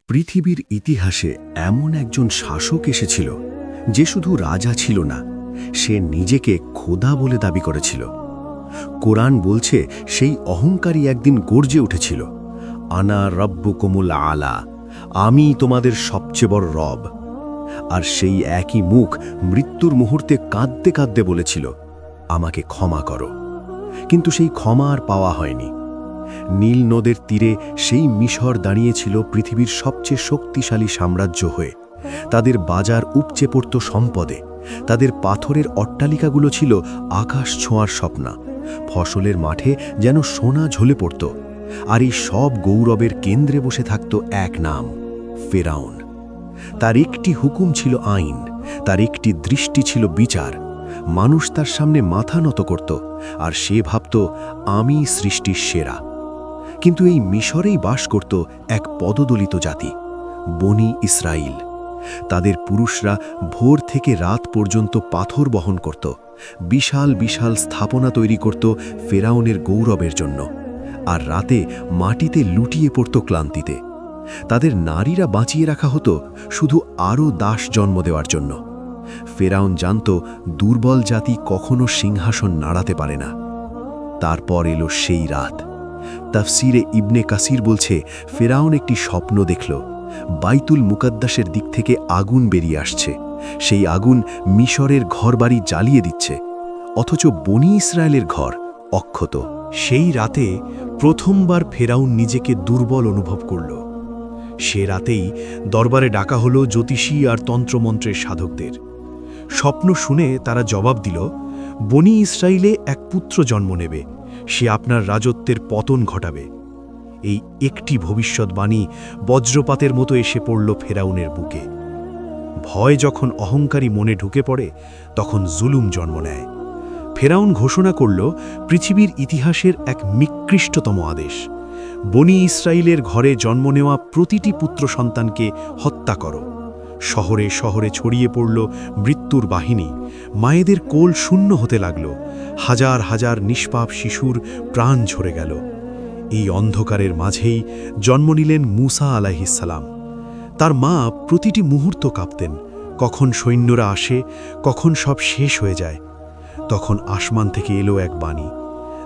পৃথিবীর ইতিহাসে এমন একজন শাসক এসেছিল যে শুধু রাজা ছিল না, সে নিজেকে খোদা বলে দাবি করেছিল। কোরআন বলছে সেই অহংকারী একদিন গর্জে উঠেছিল, আনা রব্বুকুমুল আলা, আমি তোমাদের সবচেয়ে বড় রব। আর সেই একই মুখ মৃত্যুর মুহূর্তে কাঁদতে কাঁদতে বলেছিল, আমাকে ক্ষমা করো। কিন্তু সেই ক্ষমা আর পাওয়া হয়নি। নীল নদের তীরে সেই মিশর দাঁড়িয়েছিল পৃথিবীর সবচেয়ে শক্তিশালী সাম্রাজ্য হয়ে। তাদের বাজার উপচে পড়ত সম্পদে, তাদের পাথরের অট্টালিকাগুলো ছিল আকাশ ছোঁয়ার স্বপ্না, ফসলের মাঠে যেন সোনা ঝলে পড়ত। আর এই সব গৌরবের কেন্দ্রে বসে থাকত এক নাম, ফেরাউন। তার একটি হুকুম ছিল আইন, তার একটি দৃষ্টি ছিল বিচার। মানুষ তার সামনে মাথা নত করত, আর সে ভাবত, আমি সৃষ্টির সেরা। কিন্তু এই মিশরেই বাস করত এক পদদলিত জাতি, বনি ইসরাইল। তাদের পুরুষরা ভোর থেকে রাত পর্যন্ত পাথর বহন করত, বিশাল বিশাল স্থাপনা তৈরি করত ফেরাউনের গৌরবের জন্য, আর রাতে মাটিতে লুটিয়ে পড়ত ক্লান্তিতে। তাদের নারীরা বাঁচিয়ে রাখা হতো শুধু আরও দাস জন্ম দেওয়ার জন্য। ফেরাউন জানত দুর্বল জাতি কখনো সিংহাসন নাড়াতে পারে না। তারপর এলো সেই রাত। তাফসিরে ইবনে কাসির বলছে, ফেরাউন একটি স্বপ্ন দেখল, বাইতুল মুকাদ্দাসের দিক থেকে আগুন বেরিয়ে আসছে। সেই আগুন মিশরের ঘরবাড়ি জ্বালিয়ে দিচ্ছে, অথচ বনি ইসরায়েলের ঘর অক্ষত। সেই রাতে প্রথমবার ফেরাউন নিজেকে দুর্বল অনুভব করল। সে রাতেই দরবারে ডাকা হলো জ্যোতিষী আর তন্ত্রমন্ত্রের সাধকদের। স্বপ্ন শুনে তারা জবাব দিল, বনি ইসরায়েলে এক পুত্র জন্ম নেবে, সে আপনার রাজত্বের পতন ঘটাবে। এই একটি ভবিষ্যৎবাণী বজ্রপাতের মতো এসে পড়ল ফেরাউনের বুকে। ভয় যখন অহংকারী মনে ঢুকে পড়ে, তখন জুলুম জন্ম নেয়। ফেরাউন ঘোষণা করল পৃথিবীর ইতিহাসের এক নিকৃষ্টতম আদেশ, বনি ইসরায়েলের ঘরে জন্ম নেওয়া প্রতিটি পুত্র সন্তানকে হত্যা করো। শহরে শহরে ছড়িয়ে পড়ল মৃত্যুর বাহিনী, মায়েদের কোল শূন্য হতে লাগল, হাজার হাজার নিষ্পাপ শিশুর প্রাণ ঝরে গেল। এই অন্ধকারের মাঝেই জন্ম নিলেন মুসা আলাইহিসসালাম। তার মা প্রতিটি মুহূর্ত কাঁপতেন, কখন সৈন্যরা আসে, কখন সব শেষ হয়ে যায়। তখন আসমান থেকে এলো এক বাণী,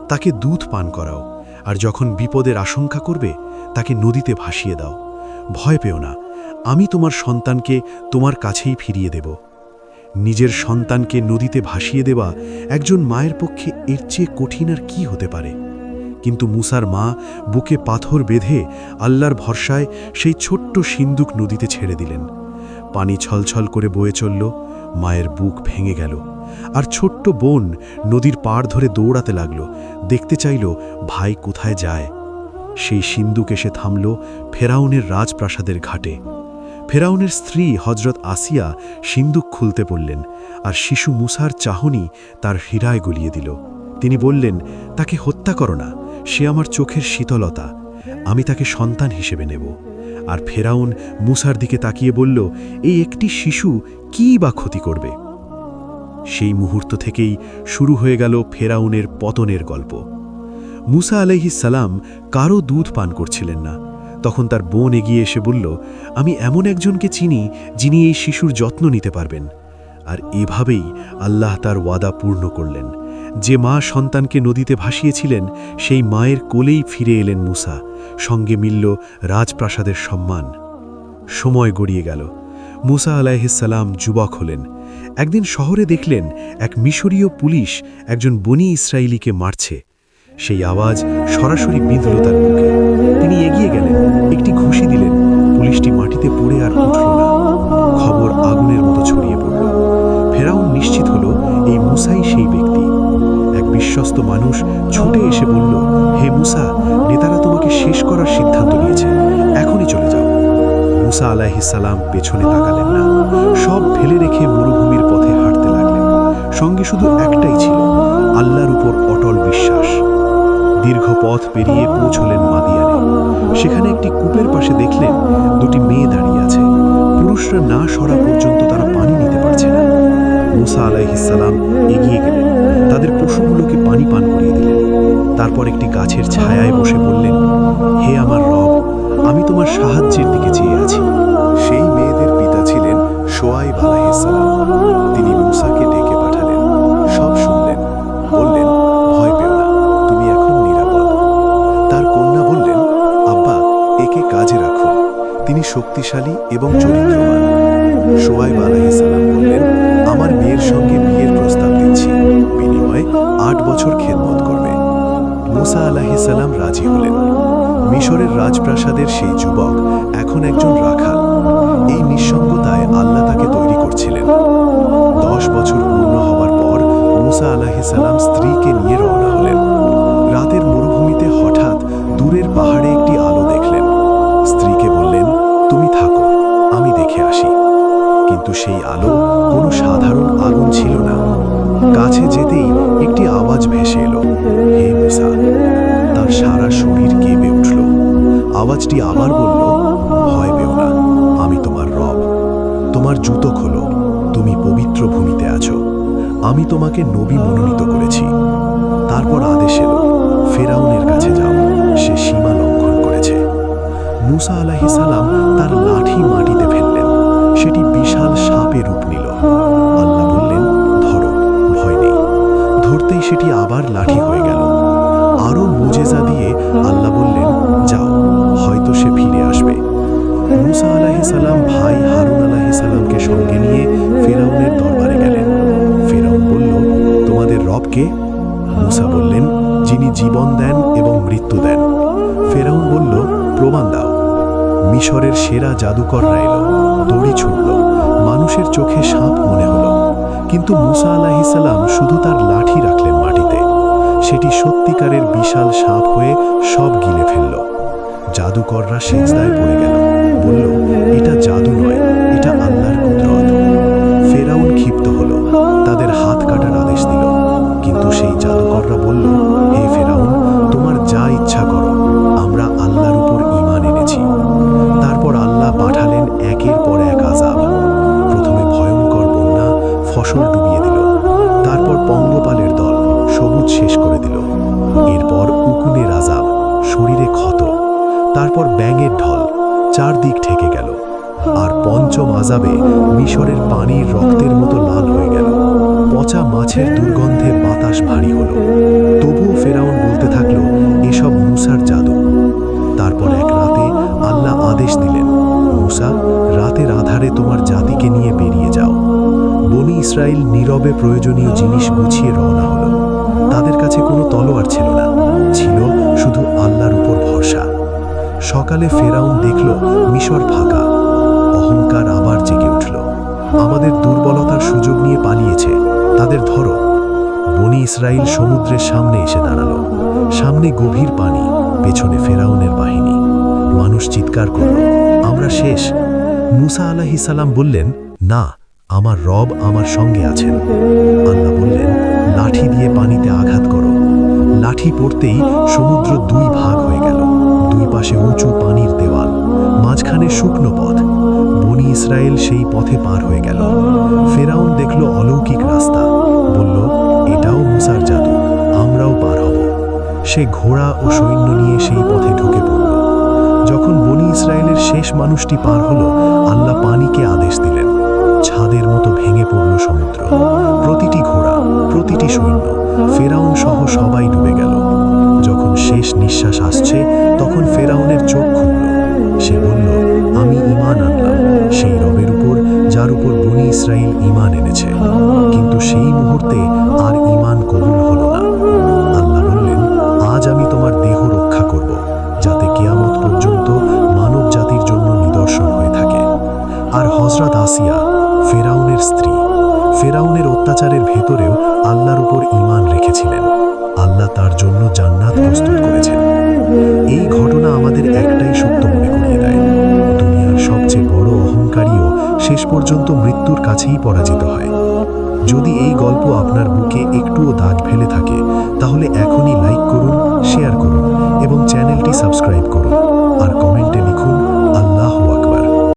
তাকে দুধ পান করাও, আর যখন বিপদের আশঙ্কা করবে তাকে নদীতে ভাসিয়ে দাও। ভয় পেও না, আমি তোমার সন্তানকে তোমার কাছেই ফিরিয়ে দেব। নিজের সন্তানকে নদীতে ভাসিয়ে দেওয়া একজন মায়ের পক্ষে এর চেয়ে কঠিন আর কি হতে পারে? কিন্তু মুসার মা বুকে পাথর বেঁধে আল্লাহর ভরসায় সেই ছোট্ট সিন্দুক নদীতে ছেড়ে দিলেন। পানি ছলছল করে বয়ে চলল, মায়ের বুক ভেঙে গেল। আর ছোট্ট বোন নদীর পাড় ধরে দৌড়াতে লাগল, দেখতে চাইল ভাই কোথায় যায়। সেই সিন্দুক এসে থামল ফেরাউনের রাজপ্রাসাদের ঘাটে। ফেরাউনের স্ত্রী হজরত আসিয়া সিন্দুক খুলতে বললেন, আর শিশু মুসার চাহনি তার হৃদয় গলিয়ে দিল। তিনি বললেন, তাকে হত্যা করো না, সে আমার চোখের শীতলতা, আমি তাকে সন্তান হিসেবে নেব। আর ফেরাউন মুসার দিকে তাকিয়ে বলল, এই একটি শিশু কী বা ক্ষতি করবে? সেই মুহূর্ত থেকেই শুরু হয়ে গেল ফেরাউনের পতনের গল্প। মুসা আলাইহিসসালাম কারও দুধ পান করছিলেন না। তখন তার বোন এগিয়ে এসে বলল, আমি এমন একজনকে চিনি যিনি এই শিশুর যত্ন নিতে পারবেন। আর এভাবেই আল্লাহ তার ওয়াদা পূর্ণ করলেন। যে মা সন্তানকে নদীতে ভাসিয়েছিলেন, সেই মায়ের কোলেই ফিরে এলেন মুসা, সঙ্গে মিলল রাজপ্রাসাদের সম্মান। সময় গড়িয়ে গেল, মুসা আলাইহিসসালাম যুবক হলেন। একদিন শহরে দেখলেন এক মিশরীয় পুলিশ একজন বনি ইসরায়েলিকে মারছে। সেই আওয়াজ সরাসরি বিঁধল তার বুকে। তিনি এগিয়ে গেলেন, একটি ঘুষি দিলেন, পুলিশটি মাটিতে পড়ে আর উঠল না। খবর আগুনের মতো ছড়িয়ে পড়ল। ফেরাউন নিশ্চিত হল এই মুসাই সেই ব্যক্তি। এক বিশ্বস্ত মানুষ ছুটে এসে বলল, হে মুসা, নেতারা তোমাকে শেষ করার সিদ্ধান্ত নিয়েছে, এখনই চলে যাও। মুসা আলাইহিসসালাম পেছনে তাকালেন না, সব ফেলে রেখে মরুভূমির পথে হাঁটতে লাগলেন। সঙ্গে শুধু একটাই ছিল, আল্লাহর উপর অটল বিশ্বাস। দীর্ঘ পথ পেরিয়ে পৌঁছলেন মাদিয়ানে। সেখানে একটি কূপের পাশে দেখলেন দুটি মেয়ে দাঁড়িয়ে আছে। পুরুষরা না সরা পর্যন্ত তারা পানি নিতে পারছে না। মুসা আলাইহিসসালাম এগিয়ে গেলেন, তাদের পশুগুলোকে পানি পান করিয়ে দিলেন। তারপর একটি গাছের ছায়ায় বসে বললেন, হে আমার রব, আমি তোমার সাহায্যের দিকে চেয়ে আছি, তিনি শক্তিশালী এবং চরিত্রবান। শোয়াইব আলাইহিস সালাম বললেন, আমার মেয়ের সঙ্গে বিয়ের প্রস্তাব দিচ্ছি, বিনিময়ে 8 বছর খেদমত করবে। মুসা আলাইহিস সালাম রাজি হলেন। মিশরের রাজপ্রাসাদের সেই যুবক এখন একজন রাখাল। এই নিঃসঙ্গতায় আল্লাহ তাকে তৈরি করছিলেন। 10 বছর পূর্ণ হওয়ার পর মুসা আলাইহিস সালাম স্ত্রীকে নিয়ে রওনা হলেন। রাতের মরুভূমিতে হঠাৎ দূরের পাহাড়ে একটি আলো দেখলেন। স্ত্রীকে বললেন, তুমি থাকো, আমি দেখে আসি। কিন্তু সেই আলো কোনো সাধারণ আগুন ছিল না। কাছে যেতেই একটি আওয়াজ ভেসে এলো, হে মুসা। তার সারা শরীর কেঁপে উঠল। আওয়াজটি আবার বলল, ভয় পেও না, আমি তোমার রব। তোমার জুতো খোলো, তুমি পবিত্র ভূমিতে আছো। আমি তোমাকে নবী মনোনীত করেছি। তারপর আদেশ এলো, ফেরাউনের কাছে যাও, সে সীমা লঙ্ঘন করেছে। মুসা আলাইহিস সালাম তার লাঠি মাটিতে ফেললেন। সেটি বিশাল সাপে রূপ নিল। আল্লাহ বললেন, ধরো, ভয় নেই। ধরতেই সেটি আবার লাঠি হয়ে গেল। আরও মুজেজা দিয়ে আল্লাহ বললেন, যাও, হয়তো সে ফিরে আসবে। মুসা আলাইহিস সালাম ভাই হারুন আলাইহিস সালামকে সঙ্গে নিয়ে ফেরাউনের দরবারে গেলেন। ফেরাউন বলল, তোমাদের রব কে? মুসা বললেন, যিনি জীবন দেন এবং মৃত্যু দেন। ফেরাউন বলল, প্রমাণ দাও। মিশরের সেরা জাদুকররা এলো, দড়ি ছুটল, মানুষের চোখে সাপ মনে হলো। কিন্তু মুসা আলাইহিস সালাম শুধু তার লাঠি রাখলেন মাটিতে। সেটি সত্যিকারের বিশাল সাপ হয়ে সব গিলে ফেলল। জাদুকররা সিজদায় পড়ে গেল, বলল, এটা জাদু নয়, এটা আল্লাহর কুদরত। ফেরাউন ক্ষিপ্ত হলো, তাদের হাত কাটার আদেশ দিল। কিন্তু সেই জাদুকররা বলল, হে ফেরাউন, তোমার যা ইচ্ছা করো, আমরা আল্লাহর উপর ঈমান এনেছি। তারপর আল্লাহ পাঠালেন একের পর এক আযাব। প্রথমে ভয়ঙ্কর বন্যা ফসল ডুবিয়ে দিল। তারপর পঙ্গপালের দল সবুজ শেষ করে দিল। এরপর উকুনের আযাব, শরীরে ক্ষত। তারপর ব্যাঙের ঢল, চারদিক ঢেকে গেল। আর পঞ্চম আযাবে মিশরের পানির রক্তের মতো লাল হয়ে গেল। পচা মাছের দুর্গন্ধে বাতাস ভারী হলো। তবুও ফেরাউন বলতে থাকল, এসব মুসার জাদু। তারপর এক রাতে আল্লাহ আদেশ দিলেন, মুসা, রাতের আধারে তোমার জাতিকে নিয়ে বেরিয়ে যাও। বনি ইসরাইল নীরবে প্রয়োজনীয় জিনিস গুছিয়ে রওনা হলো। তাদের কাছে কোনো তলোয়ার ছিল না, ছিল শুধু আল্লাহর উপর ভরসা। সকালে ফেরাউন দেখল মিশর ফাঁকা। অহংকার আবার জেগে উঠল। আমাদের দুর্বলতার সুযোগ নিয়ে পালিয়েছে, তাদের ধরো। বনি ইসরাইল সমুদ্রের সামনে এসে দাঁড়ালো। সামনে গভীর পানি, পেছনে ফেরাউনের বাহিনী। মানুষ চিৎকার করল, আমরা শেষ। মুসা আলাইহিস সালাম বললেন, না, আমার রব আমার সঙ্গে আছেন। আল্লাহ বললেন, লাঠি দিয়ে পানিতে আঘাত করো। লাঠি পড়তেই সমুদ্র 2 ভাগ হয়ে গেল। 2 পাশে উঁচু পানির দেওয়াল, মাঝখানে শুকনো পথ। বনি ইসরায়েল সেই পথে পার হয়ে গেল। ফেরাউন দেখল অলৌকিক রাস্তা, বলল, এটাও মুসার জাদু, আমরাও পার হব। সে ঘোড়া ও সৈন্য নিয়ে সেই পথে ঢুকে পড়ল। যখন বনি ইসরায়েলের শেষ মানুষটি পার হলো, আল্লাহ পানিকে আদেশ দিলেন। ছাদের মতো ভেঙে পড়ল সমুদ্র। প্রতিটি ঘোড়া, প্রতিটি সৈন্য, ফেরাউন সহ সবাই ডুবে গেল। যখন শেষ নিঃশ্বাস আসছে, তখন ফেরাউনের চোখ খুলল। সে বলল, আমি ঈমান আনলাম সেই রবের উপর, যার উপর বনি ইসরাইল ঈমান এনেছে। কিন্তু সেই মুহূর্তে আর ঈমান কবুল হলো না। আল্লাহ বললেন, আজ আমি তোমার দেহ রক্ষা করব, যাতে কিয়ামত পর্যন্ত মানব জাতির জন্য নিদর্শন হয়ে থাকে। আর হযরত আসিয়া, ফেরাউনের স্ত্রী, ফেরাউনের অত্যাচারের ভেতরেও আল্লাহর উপর ঈমান রেখেছিলেন। আল্লাহ তার জন্য জান্নাত প্রস্তুত করেছেন। এই ঘটনা আমাদের একটাই সত্য মনে করিয়ে দেয়, দুনিয়ার সবচেয়ে বড় অহংকারীও শেষ পর্যন্ত মৃত্যুর কাছেই পরাজিত হয়। যদি এই গল্প আপনার বুকে একটুও দাগ ফেলে থাকে, তাহলে এখনই লাইক করুন, শেয়ার করুন এবং চ্যানেলটি সাবস্ক্রাইব করুন আর কমেন্ট